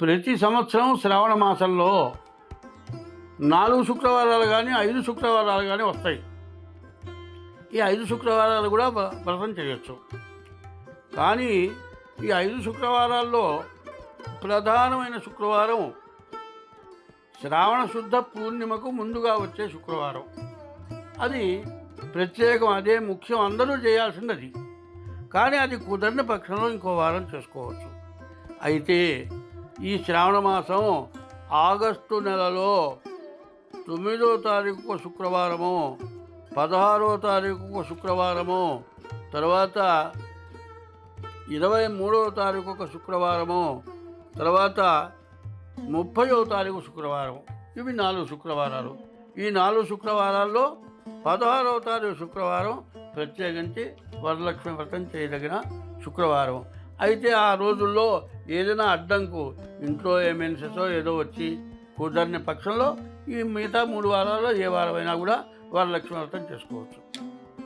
ప్రతి సంవత్సరం శ్రావణ మాసంలో 4 శుక్రవారాలు కానీ 5 శుక్రవారాలు కానీ వస్తాయి. ఈ 5 శుక్రవారాలు కూడా వ్రతం చేయొచ్చు. కానీ ఈ 5 శుక్రవారాల్లో ప్రధానమైన శుక్రవారం శ్రావణ శుద్ధ పూర్ణిమకు ముందుగా వచ్చే శుక్రవారం. అది ప్రత్యేకం, అదే ముఖ్యం, అందరూ చేయాల్సింది. కానీ అది కుదరని పక్షంలో ఇంకో వారం చేసుకోవచ్చు. అయితే ఈ శ్రావణ మాసం ఆగస్టు నెలలో 9వ తారీఖు శుక్రవారము, 16వ తారీఖు శుక్రవారము, తర్వాత 23వ తారీఖు శుక్రవారము, తర్వాత 30వ తారీఖు శుక్రవారం. ఇవి 4 శుక్రవారాలు. ఈ 4 శుక్రవారాల్లో 16వ తారీఖు శుక్రవారం ప్రత్యేకించి వరలక్ష్మి వ్రతం చేయదగిన శుక్రవారం. అయితే ఆ రోజుల్లో ఏదైనా అడ్డంకు, ఇంట్లో మెన్సెసో ఏదో వచ్చి కుదరని పక్షంలో ఈ మిగతా 3 వారాల్లో ఏ వారమైనా కూడా వరలక్ష్మి వ్రతం చేసుకోవచ్చు.